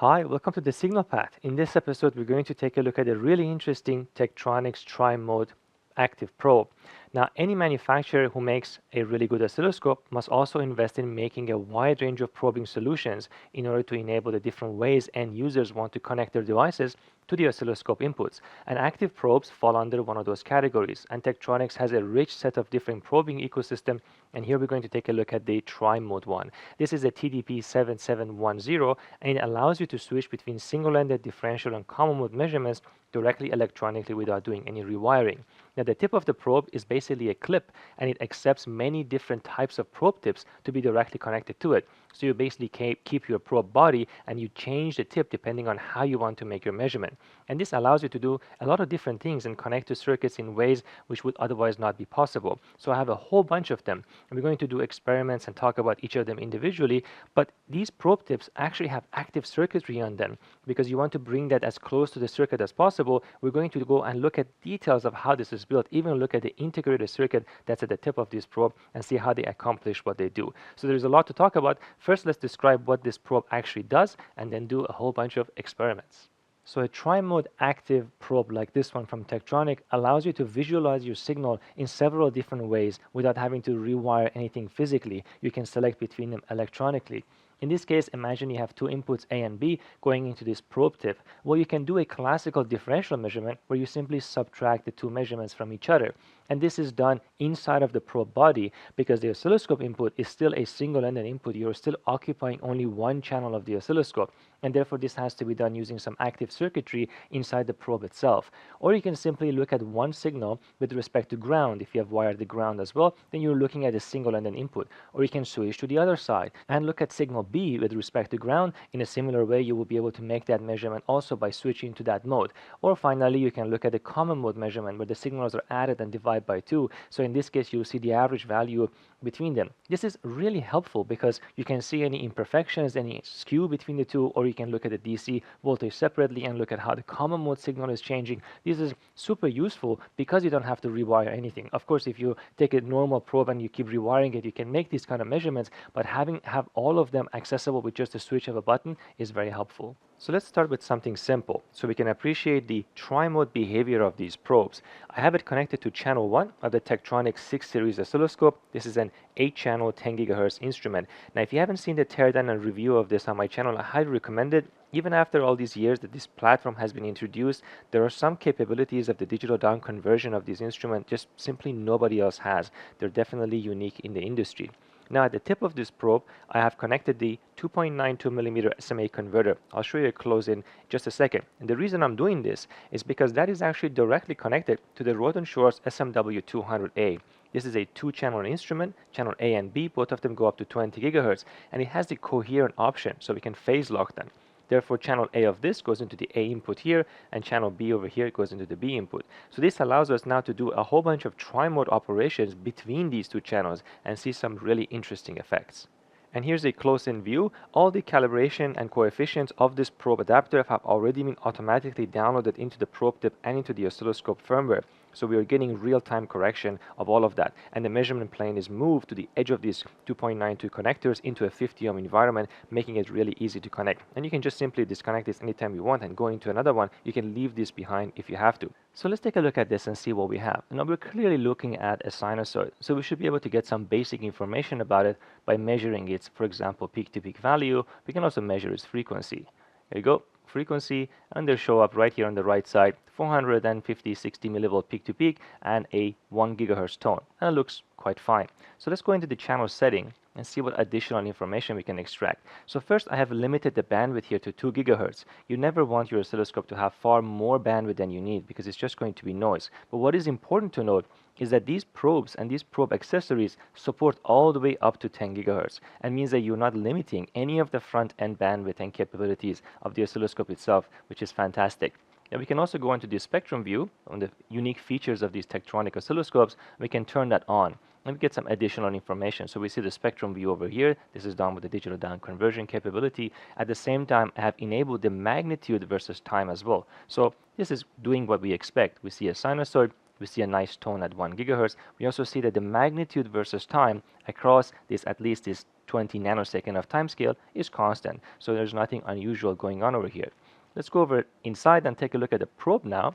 Hi, welcome to the Signal Path. In this episode, we're going to take a look at a really interesting Tektronix Tri-Mode active probe. Now, any manufacturer who makes a really good oscilloscope must also invest in making a wide range of probing solutions in order to enable the different ways end users want to connect their devices to the oscilloscope inputs. And active probes fall under one of those categories. And Tektronix has a rich set of different probing ecosystem. And here we're going to take a look at the Tri-Mode one. This is a TDP7710, and it allows you to switch between single-ended differential and common mode measurements directly electronically without doing any rewiring. Now, the tip of the probe is basically a clip, and it accepts many different types of probe tips to be directly connected to it. So you basically keep your probe body and you change the tip depending on how you want to make your measurement. And this allows you to do a lot of different things and connect to circuits in ways which would otherwise not be possible. So I have a whole bunch of them, and we're going to do experiments and talk about each of them individually. But these probe tips actually have active circuitry on them because you want to bring that as close to the circuit as possible. We're going to go and look at details of how this is built, even look at the integrated circuit that's at the tip of this probe and see how they accomplish what they do. So there's a lot to talk about. First, let's describe what this probe actually does and then do a whole bunch of experiments. So a tri-mode active probe like this one from Tektronix allows you to visualize your signal in several different ways without having to rewire anything physically. You can select between them electronically. In this case, imagine you have two inputs A and B going into this probe tip. Well, you can do a classical differential measurement where you simply subtract the two measurements from each other. And this is done inside of the probe body because the oscilloscope input is still a single-ended input. You're still occupying only one channel of the oscilloscope. And therefore, this has to be done using some active circuitry inside the probe itself. Or you can simply look at one signal with respect to ground. If you have wired the ground as well, then you're looking at a single-ended input. Or you can switch to the other side and look at signal B with respect to ground. In a similar way, you will be able to make that measurement also by switching to that mode. Or finally, you can look at the common mode measurement where the signals are added and divided by 2. So in this case, you'll see the average value between them. This is really helpful because you can see any imperfections, any skew between the two, or you can look at the DC voltage separately and look at how the common mode signal is changing. This is super useful because you don't have to rewire anything. Of course, if you take a normal probe and you keep rewiring it, you can make these kind of measurements, but have all of them accessible with just a switch of a button is very helpful. So let's start with something simple so we can appreciate the tri-mode behavior of these probes. I have it connected to channel 1 of the Tektronix 6 series oscilloscope. This is an 8-channel 10 GHz instrument. Now, if you haven't seen the teardown and review of this on my channel, I highly recommend it. Even after all these years that this platform has been introduced, there are some capabilities of the digital down conversion of this instrument just simply nobody else has. They're definitely unique in the industry. Now, at the tip of this probe, I have connected the 2.92mm SMA converter. I'll show you a close in just a second. And the reason I'm doing this is because that is actually directly connected to the Rohde & Schwarz SMW200A. This is a 2-channel instrument, channel A and B, both of them go up to 20 GHz, and it has the coherent option, so we can phase lock them. Therefore, channel A of this goes into the A input here, and channel B over here goes into the B input. So this allows us now to do a whole bunch of tri-mode operations between these two channels and see some really interesting effects. And here's a close-in view. All the calibration and coefficients of this probe adapter have already been automatically downloaded into the probe tip and into the oscilloscope firmware. So we are getting real-time correction of all of that. And the measurement plane is moved to the edge of these 2.92 connectors into a 50 ohm environment, making it really easy to connect. And you can just simply disconnect this anytime you want and go into another one. You can leave this behind if you have to. So let's take a look at this and see what we have. Now, we're clearly looking at a sinusoid. So we should be able to get some basic information about it by measuring its, for example, peak-to-peak value. We can also measure its frequency. There you go. Frequency, and they'll show up right here on the right side, 450-60 millivolt peak to peak and a 1 gigahertz tone, and it looks quite fine. So let's go into the channel setting and see what additional information we can extract. So first, I have limited the bandwidth here to 2 gigahertz. You never want your oscilloscope to have far more bandwidth than you need because it's just going to be noise. But what is important to note is that these probes and these probe accessories support all the way up to 10 gigahertz, and means that you're not limiting any of the front-end bandwidth and capabilities of the oscilloscope itself, which is fantastic. Now we can also go into the spectrum view on the unique features of these Tektronix oscilloscopes. We can turn that on and we get some additional information. So we see the spectrum view over here. This is done with the digital down conversion capability. At the same time, I have enabled the magnitude versus time as well. So this is doing what we expect. We see a sinusoid. We see a nice tone at 1 gigahertz. We also see that the magnitude versus time across this, at least this 20 nanosecond of time scale is constant. So there's nothing unusual going on over here. Let's go over inside and take a look at the probe now.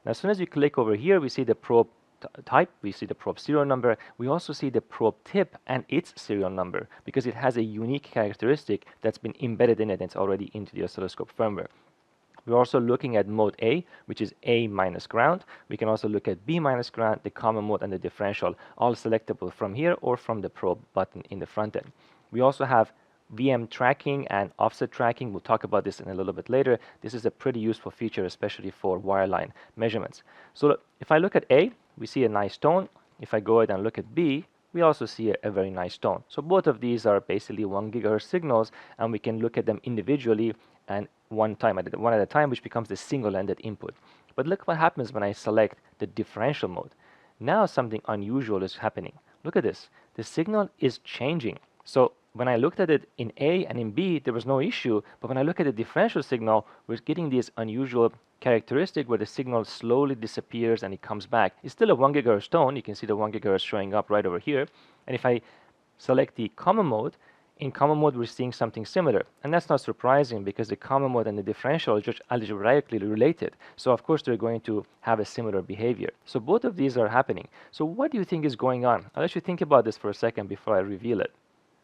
Now, as soon as you click over here, we see the probe type, we see the probe serial number, we also see the probe tip and its serial number because it has a unique characteristic that's been embedded in it and it's already into the oscilloscope firmware. We're also looking at mode A, which is A minus ground. We can also look at B minus ground, the common mode, and the differential, all selectable from here or from the probe button in the front end. We also have VM tracking and offset tracking. We'll talk about this in a little bit later. This is a pretty useful feature, especially for wireline measurements. So if I look at A, we see a nice tone. If I go ahead and look at B, we also see a very nice tone. So both of these are basically 1 gigahertz signals, and we can look at them individually and one at a time, which becomes the single-ended input. But look what happens when I select the differential mode. Now something unusual is happening. Look at this. The signal is changing. So when I looked at it in A and in B, there was no issue. But when I look at the differential signal, we're getting this unusual characteristic where the signal slowly disappears and it comes back. It's still a 1 gigahertz tone. You can see the 1 gigahertz showing up right over here. And if I select the common mode, in common mode, we're seeing something similar. And that's not surprising because the common mode and the differential are just algebraically related. So of course, they're going to have a similar behavior. So both of these are happening. So what do you think is going on? I'll let you think about this for a second before I reveal it.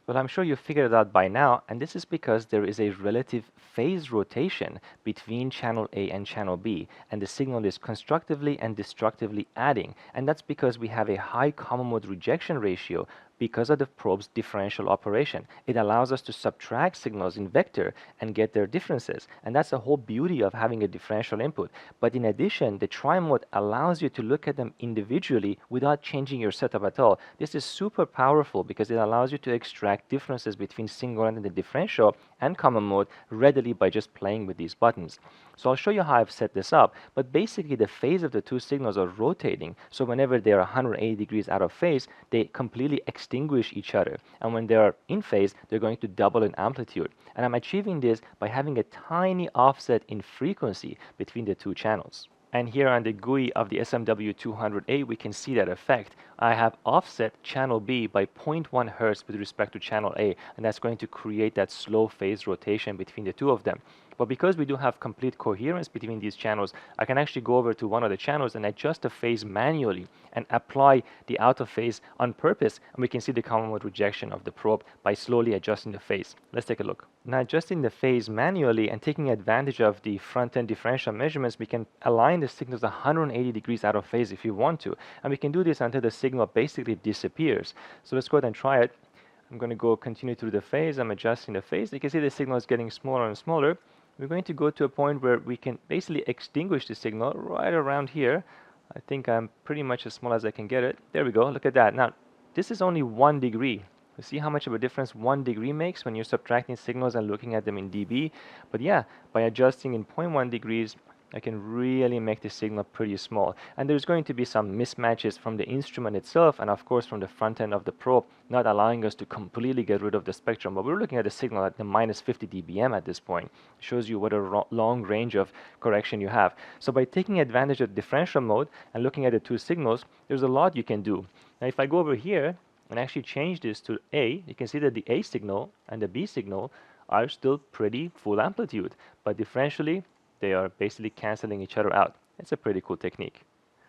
Well, I'm sure you figured it out by now, and this is because there is a relative phase rotation between channel A and channel B, and the signal is constructively and destructively adding, and that's because we have a high common mode rejection ratio because of the probe's differential operation. It allows us to subtract signals in vector and get their differences, and that's the whole beauty of having a differential input. But in addition, the tri-mode allows you to look at them individually without changing your setup at all. This is super powerful because it allows you to extract differences between single and the differential and common mode readily by just playing with these buttons. So I'll show you how I've set this up, but basically the phase of the two signals are rotating, so whenever they're 180 degrees out of phase, they completely extinguish each other, and when they are in phase, they're going to double in amplitude. And I'm achieving this by having a tiny offset in frequency between the two channels. And here on the GUI of the SMW200A, we can see that effect. I have offset channel B by 0.1 Hertz with respect to channel A, and that's going to create that slow phase rotation between the two of them. But because we do have complete coherence between these channels, I can actually go over to one of the channels and adjust the phase manually and apply the out of phase on purpose, and we can see the common mode rejection of the probe by slowly adjusting the phase. Let's take a look. Now, adjusting the phase manually and taking advantage of the front-end differential measurements, we can align the signals 180 degrees out of phase if you want to, and we can do this until the signal basically disappears. So let's go ahead and try it. I'm going to go continue through the phase. I'm adjusting the phase. You can see the signal is getting smaller and smaller. We're going to go to a point where we can basically extinguish the signal right around here. I think I'm pretty much as small as I can get it. There we go. Look at that. Now, this is only 1 degree. You see how much of a difference 1 degree makes when you're subtracting signals and looking at them in dB? But yeah, by adjusting in 0.1 degrees, I can really make the signal pretty small. And there's going to be some mismatches from the instrument itself and of course from the front end of the probe, not allowing us to completely get rid of the spectrum. But we're looking at the signal at the minus 50 dBm at this point. It shows you what a long range of correction you have. So by taking advantage of differential mode and looking at the two signals, there's a lot you can do. Now if I go over here and actually change this to A, you can see that the A signal and the B signal are still pretty full amplitude, but differentially, they are basically canceling each other out. It's a pretty cool technique.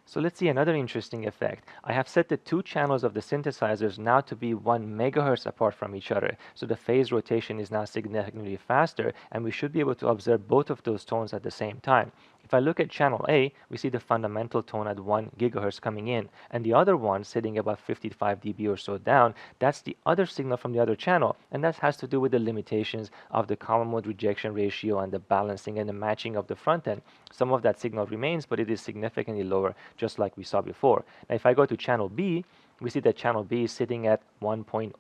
So let's see another interesting effect. I have set the two channels of the synthesizers now to be 1 megahertz apart from each other. So the phase rotation is now significantly faster, and we should be able to observe both of those tones at the same time. If I look at channel A, we see the fundamental tone at 1 gigahertz coming in, and the other one sitting about 55 dB or so down. That's the other signal from the other channel, and that has to do with the limitations of the common mode rejection ratio and the balancing and the matching of the front end. Some of that signal remains, but it is significantly lower, just like we saw before. Now, if I go to channel B, we see that channel B is sitting at 1.001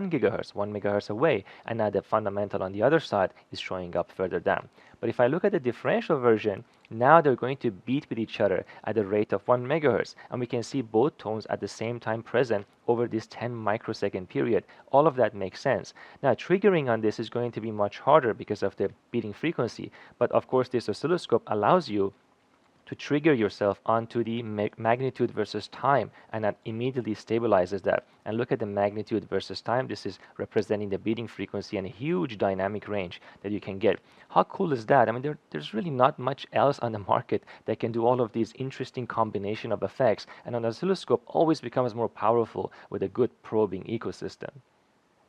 gigahertz, 1 megahertz away, and now the fundamental on the other side is showing up further down. But if I look at the differential version, now they're going to beat with each other at the rate of 1 megahertz, and we can see both tones at the same time present over this 10 microsecond period. All of that makes sense. Now, triggering on this is going to be much harder because of the beating frequency, but of course this oscilloscope allows you to trigger yourself onto the magnitude versus time, and that immediately stabilizes that. And look at the magnitude versus time. This is representing the beating frequency and a huge dynamic range that you can get. How cool is that? I mean, there's really not much else on the market that can do all of these interesting combination of effects, and an oscilloscope always becomes more powerful with a good probing ecosystem.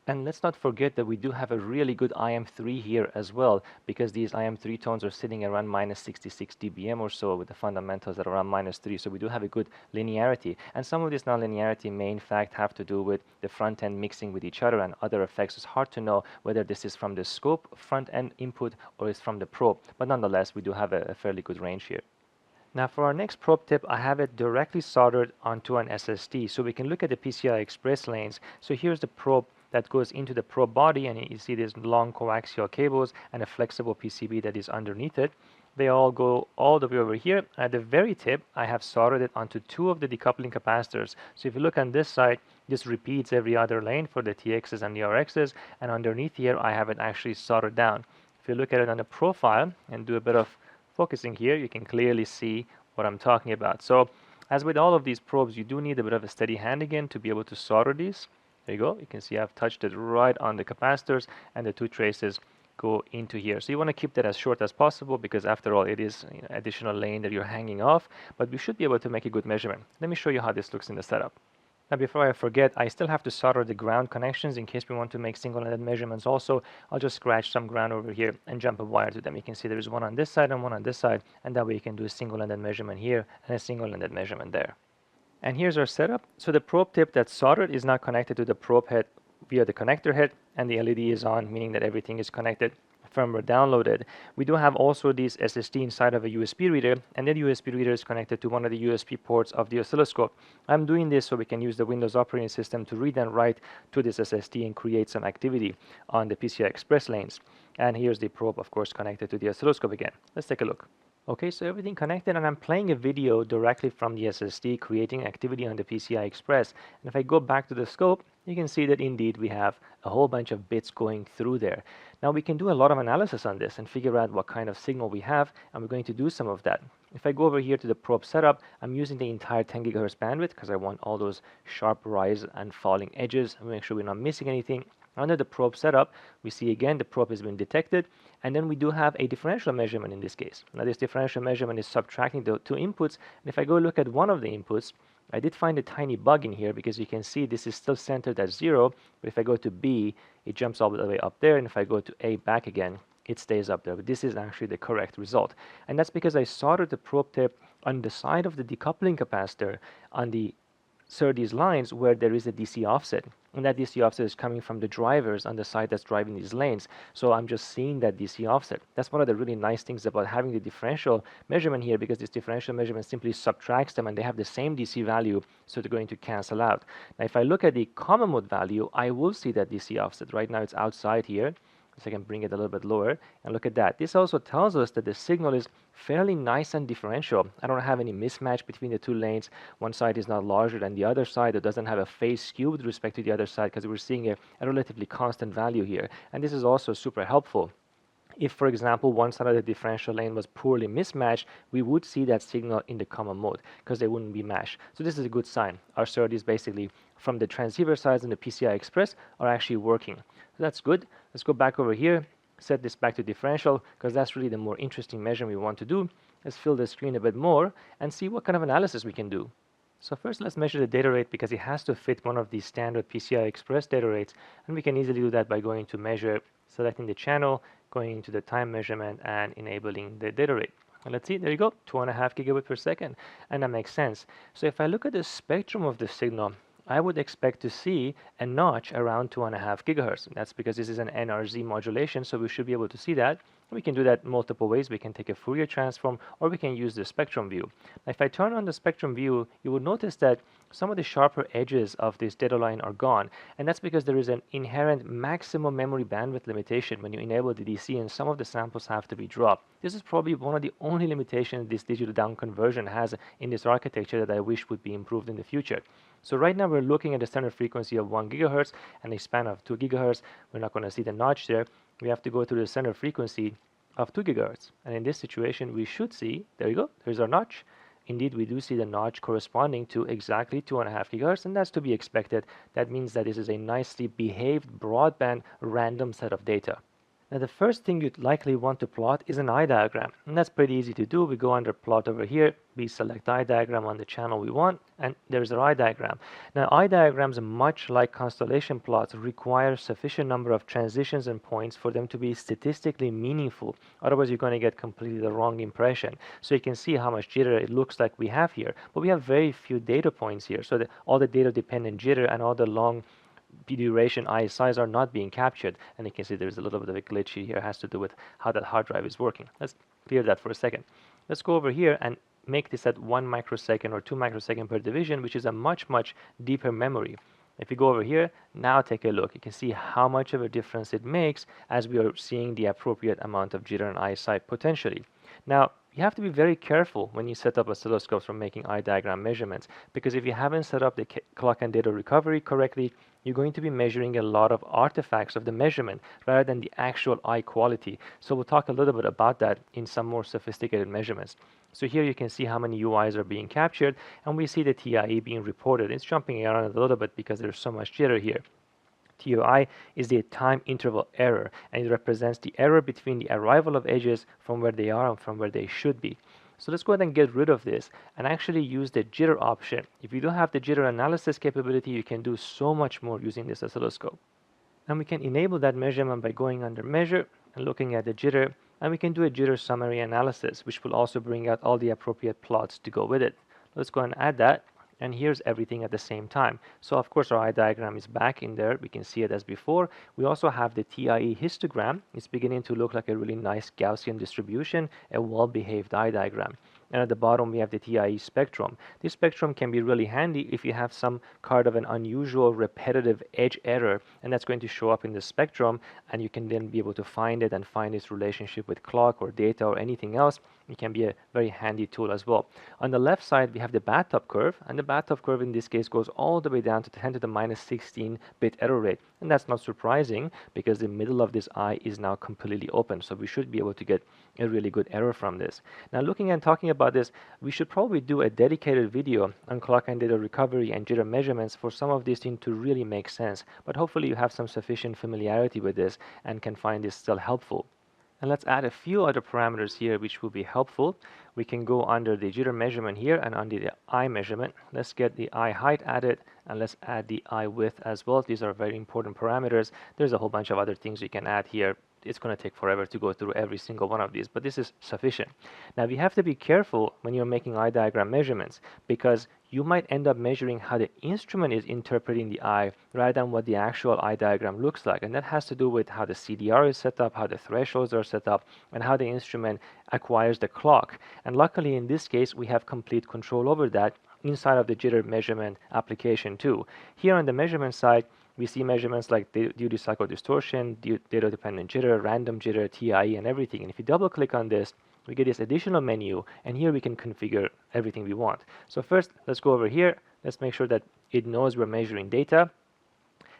And let's not forget that we do have a really good IM3 here as well, because these IM3 tones are sitting around minus 66 dBm or so, with the fundamentals at around -3. So we do have a good linearity. And some of this nonlinearity may in fact have to do with the front end mixing with each other and other effects. It's hard to know whether this is from the scope front end input or is from the probe. But nonetheless, we do have a fairly good range here. Now for our next probe tip, I have it directly soldered onto an SSD, so we can look at the PCI Express lanes. So here's the probe that goes into the probe body, and you see these long coaxial cables and a flexible PCB that is underneath it. They all go all the way over here. At the very tip, I have soldered it onto two of the decoupling capacitors. So if you look on this side, this repeats every other lane for the TXs and the RXs, and underneath here, I have it actually soldered down. If you look at it on the profile and do a bit of focusing here, you can clearly see what I'm talking about. So as with all of these probes, you do need a bit of a steady hand again to be able to solder these. There you go. You can see I've touched it right on the capacitors, and the two traces go into here. So you want to keep that as short as possible, because after all, it is an additional lane that you're hanging off, but we should be able to make a good measurement. Let me show you how this looks in the setup. Now before I forget, I still have to solder the ground connections in case we want to make single-ended measurements also. I'll just scratch some ground over here and jump a wire to them. You can see there is one on this side and one on this side, and that way you can do a single-ended measurement here and a single-ended measurement there. And here's our setup. So the probe tip that's soldered is now connected to the probe head via the connector head, and the LED is on, meaning that everything is connected. Firmware downloaded. We do have also this SSD inside of a USB reader, and that USB reader is connected to one of the USB ports of the oscilloscope. I'm doing this so we can use the Windows operating system to read and write to this SSD and create some activity on the PCI Express lanes. And here's the probe, of course, connected to the oscilloscope again. Let's take a look. Okay, so everything connected, and I'm playing a video directly from the SSD, creating activity on the PCI Express. And if I go back to the scope, you can see that indeed we have a whole bunch of bits going through there. Now we can do a lot of analysis on this and figure out what kind of signal we have, and we're going to do some of that. If I go over here to the probe setup, I'm using the entire 10 GHz bandwidth because I want all those sharp rise and falling edges and make sure we're not missing anything. Under the probe setup, we see again the probe has been detected, and then we do have a differential measurement in this case. Now this differential measurement is subtracting the two inputs, and if I go look at one of the inputs, I did find a tiny bug in here because you can see this is still centered at 0, but if I go to B, it jumps all the way up there, and if I go to A back again, it stays up there. But this is actually the correct result. And that's because I soldered the probe tip on the side of the decoupling capacitor on the SerDes lines where there is a DC offset. And that DC offset is coming from the drivers on the side that's driving these lanes. So I'm just seeing that DC offset. That's one of the really nice things about having the differential measurement here, because this differential measurement simply subtracts them and they have the same DC value, so they're going to cancel out. Now if I look at the common mode value, I will see that DC offset. Right now it's outside here. So I can bring it a little bit lower, and look at that. This also tells us that the signal is fairly nice and differential. I don't have any mismatch between the two lanes. One side is not larger than the other side. It doesn't have a phase skew with respect to the other side, because we're seeing a relatively constant value here. And this is also super helpful. If, for example, one side of the differential lane was poorly mismatched, we would see that signal in the common mode because they wouldn't be matched. So this is a good sign. Our SerDes basically from the transceiver sides and the PCI Express are actually working. So that's good. Let's go back over here, set this back to differential, because that's really the more interesting measurement we want to do. Let's fill the screen a bit more and see what kind of analysis we can do. So first let's measure the data rate, because it has to fit one of these standard PCI Express data rates, and we can easily do that by going to measure, selecting the channel, going into the time measurement and enabling the data rate. And let's see, there you go, 2.5 gigabit per second, and that makes sense. So if I look at the spectrum of the signal, I would expect to see a notch around 2.5 gigahertz. And that's because this is an NRZ modulation, so we should be able to see that. We can do that multiple ways. We can take a Fourier transform, or we can use the spectrum view. Now, if I turn on the spectrum view, you will notice that some of the sharper edges of this data line are gone, and that's because there is an inherent maximum memory bandwidth limitation when you enable the DC, and some of the samples have to be dropped. This is probably one of the only limitations this digital down conversion has in this architecture that I wish would be improved in the future. So right now we're looking at the standard frequency of 1 gigahertz and a span of 2 gigahertz. We're not going to see the notch there. We have to go to the standard frequency of 2 gigahertz. And in this situation, we should see, there you go, here's our notch. Indeed, we do see the notch corresponding to exactly 2.5 gigahertz, and that's to be expected. That means that this is a nicely behaved broadband random set of data. Now the first thing you'd likely want to plot is an eye diagram, and that's pretty easy to do. We go under plot over here, we select eye diagram on the channel we want, and there's our eye diagram. Now eye diagrams, much like constellation plots, require sufficient number of transitions and points for them to be statistically meaningful. Otherwise you're going to get completely the wrong impression. So you can see how much jitter it looks like we have here, but we have very few data points here, so that all the data dependent jitter and all the long duration ISIs are not being captured, and you can see there's a little bit of a glitch here. It has to do with how that hard drive is working. Let's clear that for a second. Let's go over here and make this at 1 microsecond or 2 microsecond per division, which is a much deeper memory. If you go over here, now take a look. You can see how much of a difference it makes as we are seeing the appropriate amount of jitter and ISI potentially. Now, you have to be very careful when you set up oscilloscopes for making eye diagram measurements, because if you haven't set up the clock and data recovery correctly, you're going to be measuring a lot of artifacts of the measurement rather than the actual eye quality. So we'll talk a little bit about that in some more sophisticated measurements. So here you can see how many UIs are being captured, and we see the TIE being reported. It's jumping around a little bit because there's so much jitter here. TOI is the time interval error, and it represents the error between the arrival of edges from where they are and from where they should be. So let's go ahead and get rid of this and actually use the jitter option. If you don't have the jitter analysis capability, you can do so much more using this oscilloscope. And we can enable that measurement by going under measure and looking at the jitter, and we can do a jitter summary analysis, which will also bring out all the appropriate plots to go with it. Let's go and add that. And here's everything at the same time. So of course our eye diagram is back in there. We can see it as before. We also have the TIE histogram. It's beginning to look like a really nice Gaussian distribution, a well-behaved eye diagram. And at the bottom we have the TIE spectrum. This spectrum can be really handy if you have some kind of an unusual repetitive edge error, and that's going to show up in the spectrum, and you can then be able to find it and find its relationship with clock or data or anything else. It can be a very handy tool as well. On the left side we have the bathtub curve, and the bathtub curve in this case goes all the way down to 10 to the minus 16 bit error rate. And that's not surprising because the middle of this eye is now completely open, so we should be able to get a really good error from this. Now looking and talking about this, we should probably do a dedicated video on clock and data recovery and jitter measurements for some of these things to really make sense, but hopefully you have some sufficient familiarity with this and can find this still helpful. And let's add a few other parameters here which will be helpful. We can go under the jitter measurement here and under the eye measurement. Let's get the eye height added, and let's add the eye width as well. These are very important parameters. There's a whole bunch of other things you can add here. It's going to take forever to go through every single one of these, but this is sufficient. Now we have to be careful when you're making eye diagram measurements, because you might end up measuring how the instrument is interpreting the eye rather than what the actual eye diagram looks like. And that has to do with how the CDR is set up, how the thresholds are set up, and how the instrument acquires the clock. And luckily in this case we have complete control over that inside of the jitter measurement application too. Here on the measurement side, we see measurements like duty cycle distortion, data dependent jitter, random jitter, TIE, and everything. And if you double click on this, we get this additional menu, and here we can configure everything we want. So first, let's go over here. Let's make sure that it knows we're measuring data.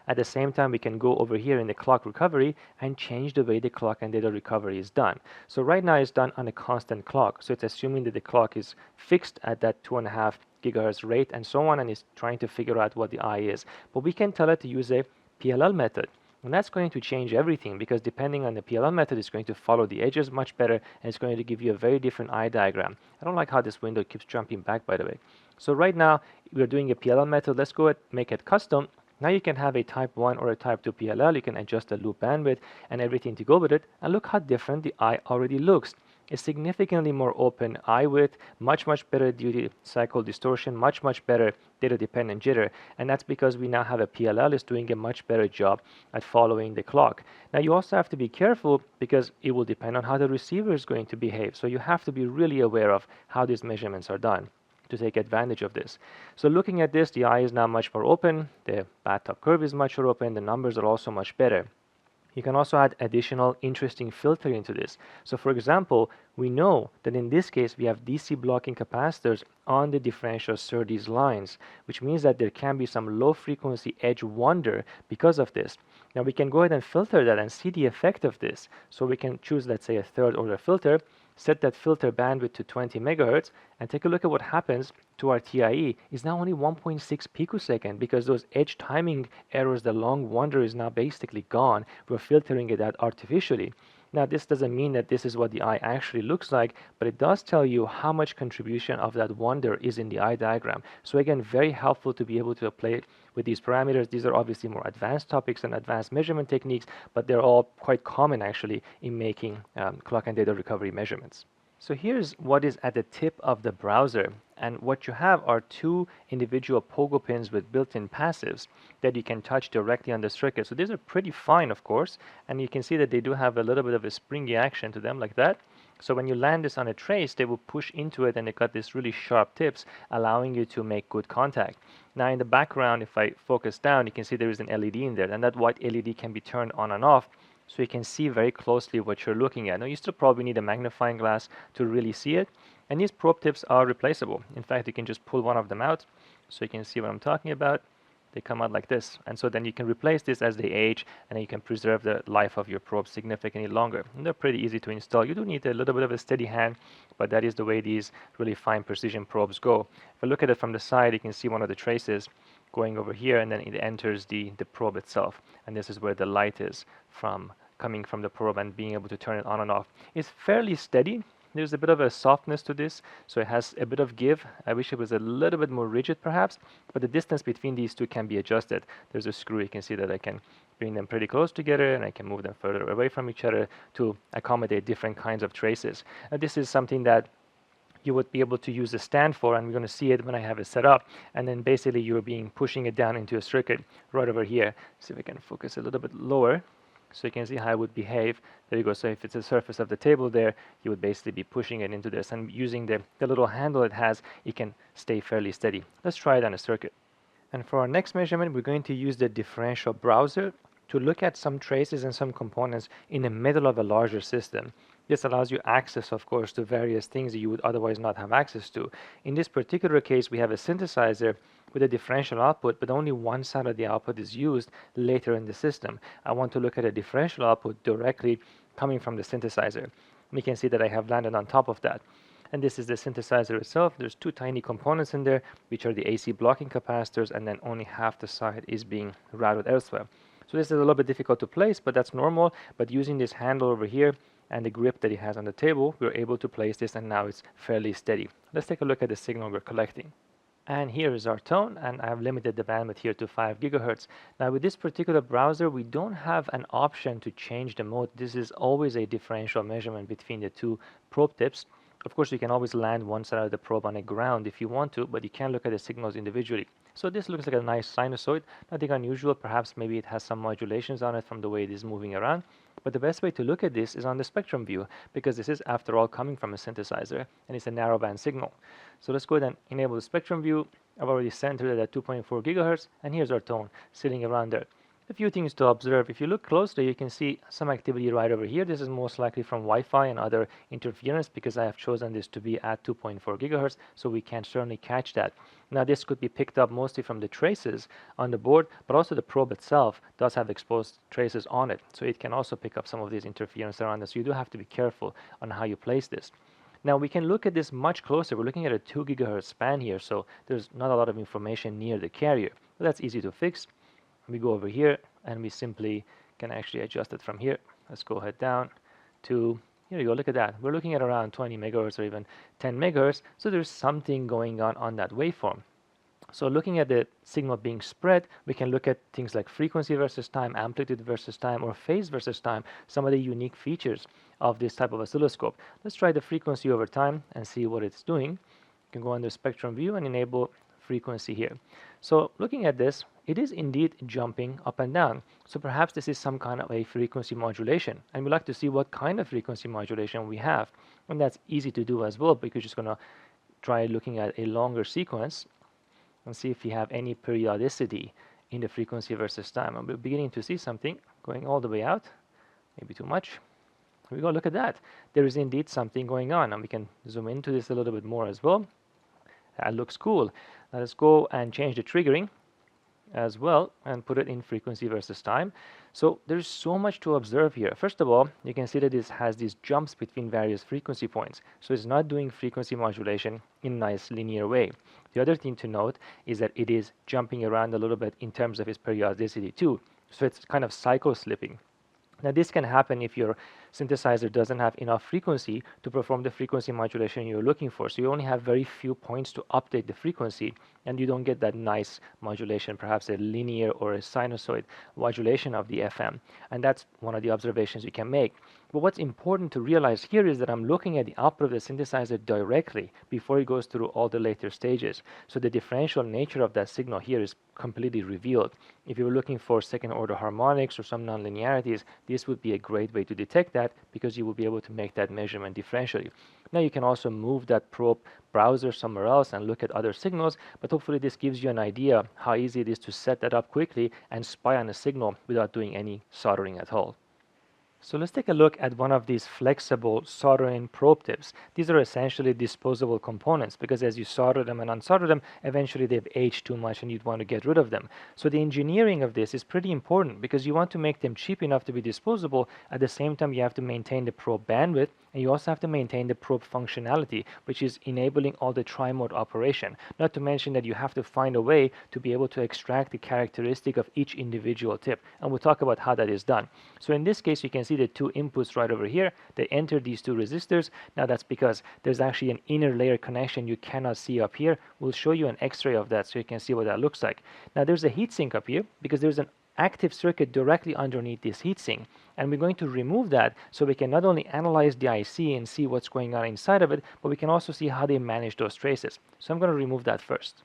At the same time, we can go over here in the clock recovery and change the way the clock and data recovery is done. So right now it's done on a constant clock. So it's assuming that the clock is fixed at that 2.5 gigahertz rate and so on, and it's trying to figure out what the eye is. But we can tell it to use a PLL method. And that's going to change everything, because depending on the PLL method, it's going to follow the edges much better, and it's going to give you a very different eye diagram. I don't like how this window keeps jumping back, by the way. So right now, we're doing a PLL method. Let's go ahead and make it custom. Now you can have a type 1 or a type 2 PLL. You can adjust the loop bandwidth and everything to go with it. And look how different the eye already looks. A significantly more open eye width, much better duty cycle distortion, much better data dependent jitter, and that's because we now have a PLL is doing a much better job at following the clock. Now you also have to be careful because it will depend on how the receiver is going to behave, so you have to be really aware of how these measurements are done to take advantage of this. So looking at this, the eye is now much more open, the bathtub curve is much more open, the numbers are also much better. You can also add additional interesting filtering into this. So for example, we know that in this case we have DC blocking capacitors on the differential SerDes lines, which means that there can be some low frequency edge wander because of this. Now we can go ahead and filter that and see the effect of this. So we can choose, let's say, a third order filter, set that filter bandwidth to 20 megahertz, and take a look at what happens to our TIE. Is now only 1.6 picosecond because those edge timing errors, the long wander, is now basically gone. We're filtering it out artificially. Now this doesn't mean that this is what the eye actually looks like, but it does tell you how much contribution of that wander is in the eye diagram. So again, very helpful to be able to play with these parameters. These are obviously more advanced topics and advanced measurement techniques, but they're all quite common actually in making clock and data recovery measurements. So here's what is at the tip of the browser, and what you have are two individual pogo pins with built-in passives that you can touch directly on the circuit. So these are pretty fine, of course, and you can see that they do have a little bit of a springy action to them like that. So when you land this on a trace, they will push into it and they got these really sharp tips, allowing you to make good contact. Now in the background, if I focus down, you can see there is an LED in there, and that white LED can be turned on and off, so you can see very closely what you're looking at. Now you still probably need a magnifying glass to really see it, and these probe tips are replaceable. In fact, you can just pull one of them out so you can see what I'm talking about. They come out like this, and so then you can replace this as they age, and then you can preserve the life of your probe significantly longer. And they're pretty easy to install. You do need a little bit of a steady hand, but that is the way these really fine precision probes go. If I look at it from the side, you can see one of the traces going over here, and then it enters the probe itself, and this is where the light is coming from the probe and being able to turn it on and off. It's fairly steady. There's a bit of a softness to this, so it has a bit of give. I wish it was a little bit more rigid perhaps, but the distance between these two can be adjusted. There's a screw. You can see that I can bring them pretty close together, and I can move them further away from each other to accommodate different kinds of traces. This is something that you would be able to use a stand for, and we're going to see it when I have it set up, and then basically you're pushing it down into a circuit right over here. See if I can focus a little bit lower, so you can see how it would behave. There you go. So if it's the surface of the table there, you would basically be pushing it into this, and using the little handle it has, it can stay fairly steady. Let's try it on a circuit. And for our next measurement, we're going to use the differential browser to look at some traces and some components in the middle of a larger system. This allows you access, of course, to various things that you would otherwise not have access to. In this particular case, we have a synthesizer with a differential output, but only one side of the output is used later in the system. I want to look at a differential output directly coming from the synthesizer. We can see that I have landed on top of that. And this is the synthesizer itself. There's two tiny components in there, which are the AC blocking capacitors, and then only half the side is being routed elsewhere. So this is a little bit difficult to place, but that's normal. But using this handle over here and the grip that it has on the table, we're able to place this, and now it's fairly steady. Let's take a look at the signal we're collecting. And here is our tone, and I've limited the bandwidth here to 5 gigahertz. Now with this particular browser, we don't have an option to change the mode. This is always a differential measurement between the two probe tips. Of course, you can always land one side of the probe on a ground if you want to, but you can look at the signals individually. So this looks like a nice sinusoid, nothing unusual. Perhaps maybe it has some modulations on it from the way it is moving around. But the best way to look at this is on the spectrum view, because this is, after all, coming from a synthesizer, and it's a narrowband signal. So let's go ahead and enable the spectrum view. I've already centered it at 2.4 gigahertz, and here's our tone sitting around there. A few things to observe. If you look closely, you can see some activity right over here. This is most likely from Wi-Fi and other interference, because I have chosen this to be at 2.4 gigahertz, so we can certainly catch that. Now this could be picked up mostly from the traces on the board, but also the probe itself does have exposed traces on it, so it can also pick up some of these interference around us. So you do have to be careful on how you place this. Now we can look at this much closer. We're looking at a 2 gigahertz span here, so there's not a lot of information near the carrier, but that's easy to fix. We go over here and we simply can actually adjust it from here. Let's go ahead down to, here you go, look at that. We're looking at around 20 megahertz or even 10 megahertz, so there's something going on that waveform. So looking at the signal being spread, we can look at things like frequency versus time, amplitude versus time, or phase versus time, some of the unique features of this type of oscilloscope. Let's try the frequency over time and see what it's doing. You can go under spectrum view and enable frequency here. So looking at this, it is indeed jumping up and down. So perhaps this is some kind of a frequency modulation, and we'd like to see what kind of frequency modulation we have. And that's easy to do as well, because you're just going to try looking at a longer sequence and see if you have any periodicity in the frequency versus time. And we're beginning to see something going all the way out. maybe too much. Here we go, look at that. There is indeed something going on, and we can zoom into this a little bit more as well. That looks cool. Now let's go and change the triggering as well and put it in frequency versus time. So there's so much to observe here. First of all, you can see that this has these jumps between various frequency points. So it's not doing frequency modulation in a nice linear way. The other thing to note is that it is jumping around a little bit in terms of its periodicity too. So it's kind of cycle slipping. Now this can happen if your synthesizer doesn't have enough frequency to perform the frequency modulation you're looking for. So you only have very few points to update the frequency, and you don't get that nice modulation, perhaps a linear or a sinusoid modulation of the FM. And that's one of the observations you can make. But what's important to realize here is that I'm looking at the output of the synthesizer directly before it goes through all the later stages. So the differential nature of that signal here is completely revealed. If you were looking for second order harmonics or some nonlinearities, this would be a great way to detect that, because you will be able to make that measurement differentially. Now you can also move that probe browser somewhere else and look at other signals, but hopefully this gives you an idea how easy it is to set that up quickly and spy on a signal without doing any soldering at all. So let's take a look at one of these flexible soldering probe tips. These are essentially disposable components, because as you solder them and unsolder them, eventually they've aged too much and you'd want to get rid of them. So the engineering of this is pretty important, because you want to make them cheap enough to be disposable. At the same time, you have to maintain the probe bandwidth, and you also have to maintain the probe functionality, which is enabling all the tri-mode operation. Not to mention that you have to find a way to be able to extract the characteristic of each individual tip, and we'll talk about how that is done. So in this case, you can see the two inputs right over here. They enter these two resistors. Now that's because there's actually an inner layer connection you cannot see up here. We'll show you an x-ray of that so you can see what that looks like. Now there's a heatsink up here, because there's an active circuit directly underneath this heatsink, and we're going to remove that so we can not only analyze the IC and see what's going on inside of it, but we can also see how they manage those traces. So I'm going to remove that first.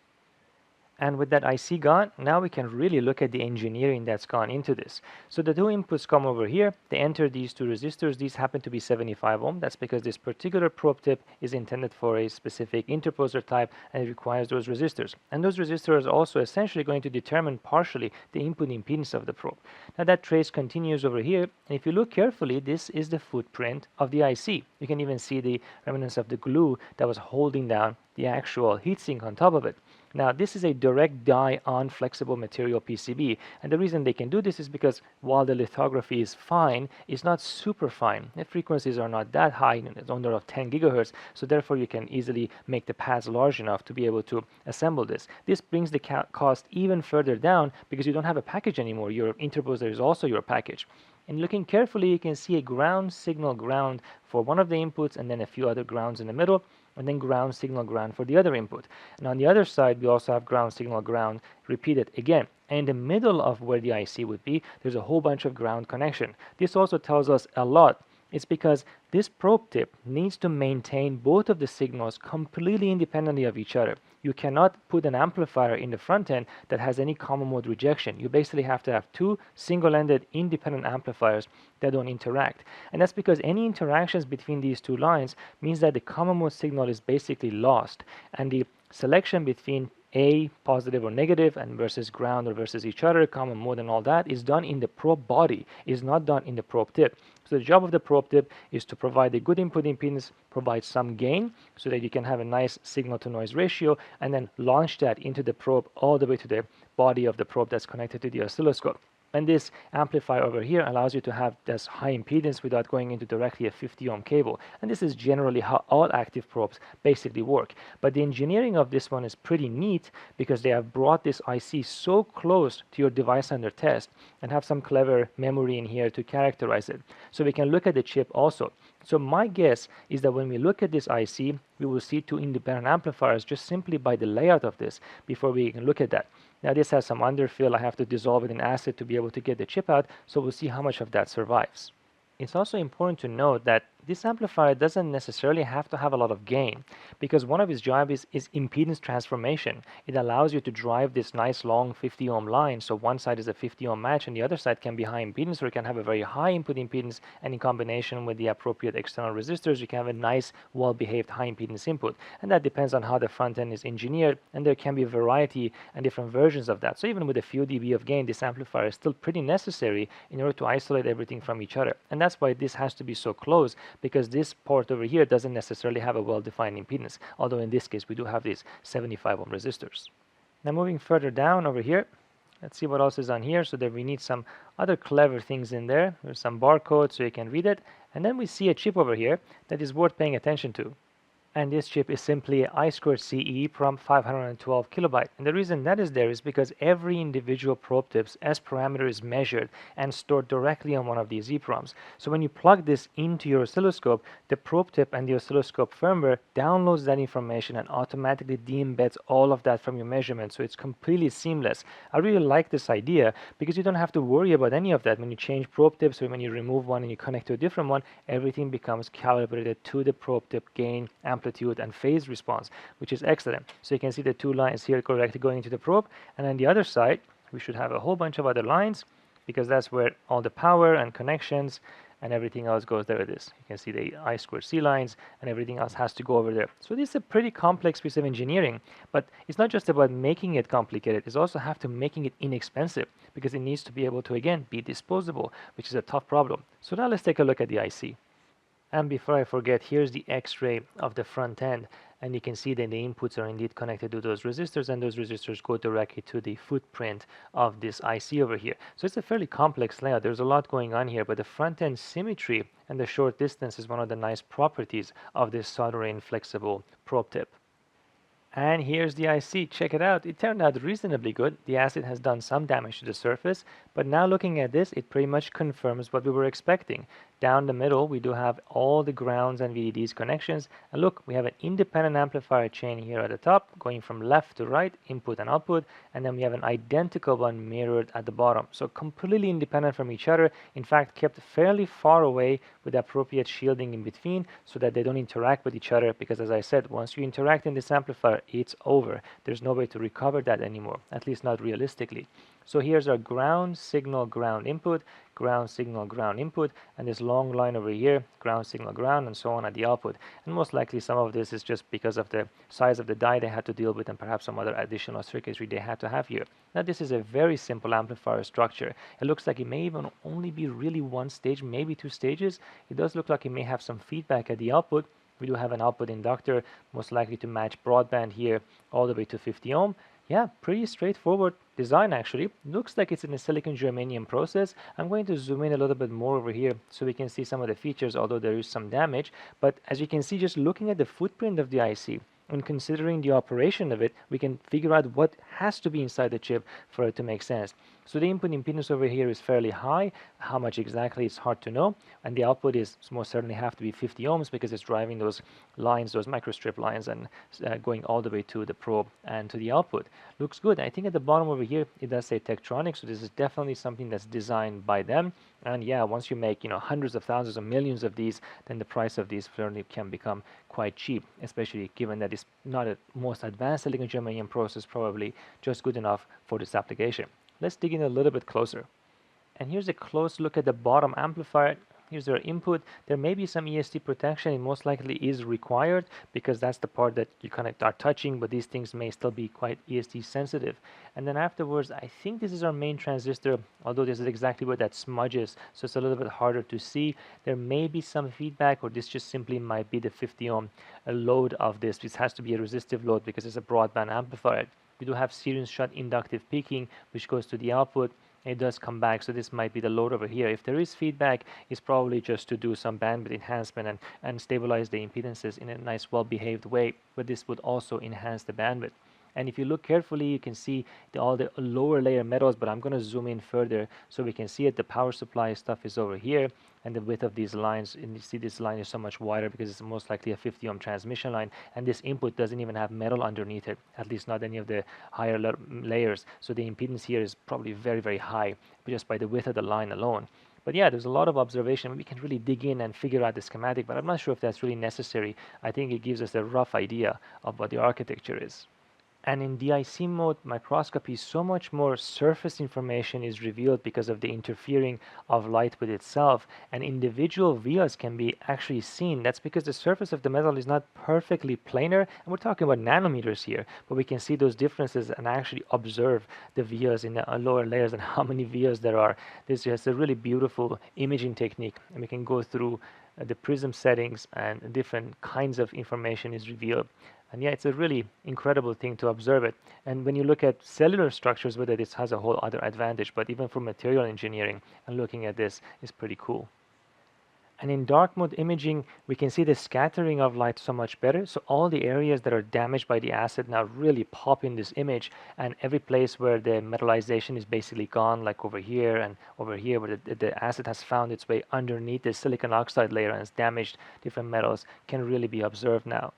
And with that IC gone, now we can really look at the engineering that's gone into this. So the two inputs come over here. They enter these two resistors. These happen to be 75 ohm. That's because this particular probe tip is intended for a specific interposer type, and it requires those resistors. And those resistors are also essentially going to determine partially the input impedance of the probe. Now that trace continues over here, and if you look carefully, this is the footprint of the IC. You can even see the remnants of the glue that was holding down the actual heatsink on top of it. Now this is a direct die on flexible material PCB, and the reason they can do this is because while the lithography is fine, it's not super fine. The frequencies are not that high, it's under of 10 gigahertz, so therefore you can easily make the pads large enough to be able to assemble this. This brings the cost even further down, because you don't have a package anymore. Your interposer is also your package. And looking carefully, you can see a ground signal ground for one of the inputs, and then a few other grounds in the middle, and then ground signal ground for the other input. And on the other side, we also have ground signal ground repeated again. And in the middle of where the IC would be, there's a whole bunch of ground connection. This also tells us a lot. It's because this probe tip needs to maintain both of the signals completely independently of each other. You cannot put an amplifier in the front end that has any common mode rejection. You basically have to have two single-ended independent amplifiers that don't interact. And that's because any interactions between these two lines means that the common mode signal is basically lost, and the selection between A, positive or negative, and versus ground or versus each other, common mode and all that, is done in the probe body, is not done in the probe tip. So the job of the probe tip is to provide a good input impedance, provide some gain so that you can have a nice signal to noise ratio, and then launch that into the probe all the way to the body of the probe that's connected to the oscilloscope. And this amplifier over here allows you to have this high impedance without going into directly a 50 ohm cable. And this is generally how all active probes basically work. But the engineering of this one is pretty neat, because they have brought this IC so close to your device under test and have some clever memory in here to characterize it. So we can look at the chip also. So my guess is that when we look at this IC, we will see two independent amplifiers just simply by the layout of this before we can look at that. Now this has some underfill. I have to dissolve it in acid to be able to get the chip out, so we'll see how much of that survives. It's also important to note that this amplifier doesn't necessarily have to have a lot of gain, because one of its jobs is impedance transformation. It allows you to drive this nice long 50 ohm line, so one side is a 50 ohm match and the other side can be high impedance, or it can have a very high input impedance, and in combination with the appropriate external resistors, you can have a nice, well-behaved high impedance input. And that depends on how the front end is engineered, and there can be a variety and different versions of that. So even with a few dB of gain, this amplifier is still pretty necessary in order to isolate everything from each other. And that's why this has to be so close, because this port over here doesn't necessarily have a well-defined impedance, although in this case we do have these 75 ohm resistors. Now moving further down over here, let's see what else is on here. So that we need some other clever things in there. There's some barcode so you can read it. And then we see a chip over here that is worth paying attention to. And this chip is simply I2C EEPROM 512 kilobyte. And the reason that is there is because every individual probe tip's S parameter is measured and stored directly on one of these EEPROMs. So when you plug this into your oscilloscope, the probe tip and the oscilloscope firmware downloads that information and automatically de-embeds all of that from your measurement. So it's completely seamless. I really like this idea because you don't have to worry about any of that. When you change probe tips or when you remove one and you connect to a different one, everything becomes calibrated to the probe tip gain, amplitude, and phase response, which is excellent. So you can see the two lines here correctly going into the probe, and on the other side we should have a whole bunch of other lines, because that's where all the power and connections and everything else goes. There it is. You can see the I2C lines and everything else has to go over there. So this is a pretty complex piece of engineering, but it's not just about making it complicated, it's also have to making it inexpensive, because it needs to be able to, again, be disposable, which is a tough problem. So now let's take a look at the IC. And before I forget, here's the X-ray of the front end, and you can see that the inputs are indeed connected to those resistors, and those resistors go directly to the footprint of this IC over here. So it's a fairly complex layout. There's a lot going on here, but the front end symmetry and the short distance is one of the nice properties of this solder-in flexible probe tip. And here's the IC. Check it out. It turned out reasonably good. The acid has done some damage to the surface, but now looking at this, it pretty much confirms what we were expecting. Down the middle, we do have all the grounds and VDDs connections. And look, we have an independent amplifier chain here at the top, going from left to right, input and output. And then we have an identical one mirrored at the bottom. So completely independent from each other. In fact, kept fairly far away with appropriate shielding in between so that they don't interact with each other. Because as I said, once you interact in this amplifier, it's over. There's no way to recover that anymore, at least not realistically. So here's our ground signal, ground input, ground signal, ground input, and this long line over here, ground signal, ground, and so on at the output. And most likely some of this is just because of the size of the die they had to deal with, and perhaps some other additional circuitry they had to have here. Now this is a very simple amplifier structure. It looks like it may even only be really one stage, maybe two stages. It does look like it may have some feedback at the output. We do have an output inductor, most likely to match broadband here all the way to 50 ohm. Yeah, pretty straightforward design actually. Looks like it's in a silicon germanium process. I'm going to zoom in a little bit more over here so we can see some of the features, although there is some damage. But as you can see, just looking at the footprint of the IC and considering the operation of it, we can figure out what has to be inside the chip for it to make sense. So the input impedance over here is fairly high. How much exactly is hard to know. And the output is most certainly have to be 50 ohms because it's driving those lines, those microstrip lines, and going all the way to the probe and to the output. Looks good. I think at the bottom over here, it does say Tektronix. So this is definitely something that's designed by them. And yeah, once you make, hundreds of thousands or millions of these, then the price of these certainly can become quite cheap, especially given that it's not a most advanced silicon germanium process, probably just good enough for this application. Let's dig in a little bit closer. And here's a close look at the bottom amplifier. Here's their input. There may be some ESD protection. It most likely is required because that's the part that you kind of are touching, but these things may still be quite ESD sensitive. And then afterwards, I think this is our main transistor, although this is exactly where that smudges, so it's a little bit harder to see. There may be some feedback, or this just simply might be the 50 ohm load of this. This has to be a resistive load because it's a broadband amplifier. We do have series shut inductive peaking, which goes to the output. It does come back, so this might be the load over here. If there is feedback, it's probably just to do some bandwidth enhancement and stabilize the impedances in a nice, well-behaved way, but this would also enhance the bandwidth. And if you look carefully, you can see all the lower layer metals, but I'm going to zoom in further so we can see it. The power supply stuff is over here, and the width of these lines, and you see this line is so much wider because it's most likely a 50 ohm transmission line, and this input doesn't even have metal underneath it, at least not any of the higher layers. So the impedance here is probably very, very high just by the width of the line alone. But yeah, there's a lot of observation. We can really dig in and figure out the schematic, but I'm not sure if that's really necessary. I think it gives us a rough idea of what the architecture is. And in DIC mode microscopy, so much more surface information is revealed because of the interfering of light with itself, and individual vias can be actually seen. That's because the surface of the metal is not perfectly planar, and we're talking about nanometers here, but we can see those differences and actually observe the vias in the lower layers and how many vias there are. This is just a really beautiful imaging technique, and we can go through the prism settings and different kinds of information is revealed. And yeah, it's a really incredible thing to observe it. And when you look at cellular structures, whether this has a whole other advantage, but even for material engineering and looking at this is pretty cool. And in dark mode imaging, we can see the scattering of light so much better. So all the areas that are damaged by the acid now really pop in this image, and every place where the metallization is basically gone, like over here and over here, where the acid has found its way underneath the silicon oxide layer and has damaged different metals, can really be observed now.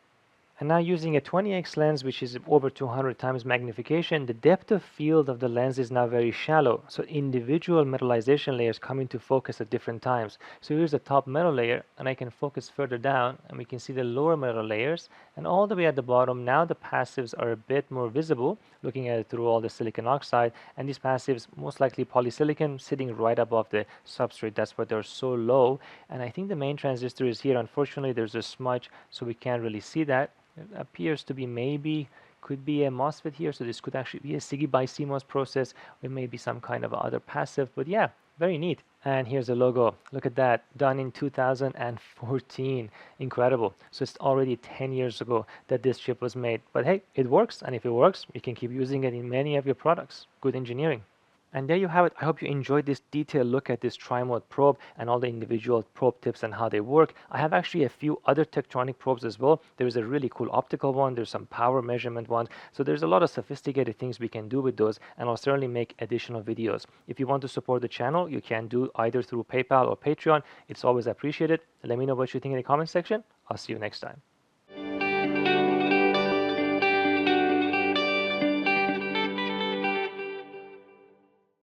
And now using a 20x lens, which is over 200 times magnification, the depth of field of the lens is now very shallow. So individual metallization layers come into focus at different times. So here's the top metal layer, and I can focus further down, and we can see the lower metal layers. And all the way at the bottom, now the passives are a bit more visible, looking at it through all the silicon oxide. And these passives, most likely polysilicon, sitting right above the substrate. That's why they're so low. And I think the main transistor is here. Unfortunately, there's a smudge, so we can't really see that. It appears to be could be a MOSFET here, so this could actually be a SiGe BiCMOS process, or maybe some kind of other passive, but yeah, very neat. And here's the logo. Look at that, done in 2014. Incredible. So it's already 10 years ago that this chip was made. But hey, it works, and if it works, you can keep using it in many of your products. Good engineering. And there you have it. I hope you enjoyed this detailed look at this tri-mode probe and all the individual probe tips and how they work. I have actually a few other Tektronix probes as well. There's a really cool optical one. There's some power measurement ones. So there's a lot of sophisticated things we can do with those, and I'll certainly make additional videos. If you want to support the channel, you can do either through PayPal or Patreon. It's always appreciated. Let me know what you think in the comment section. I'll see you next time.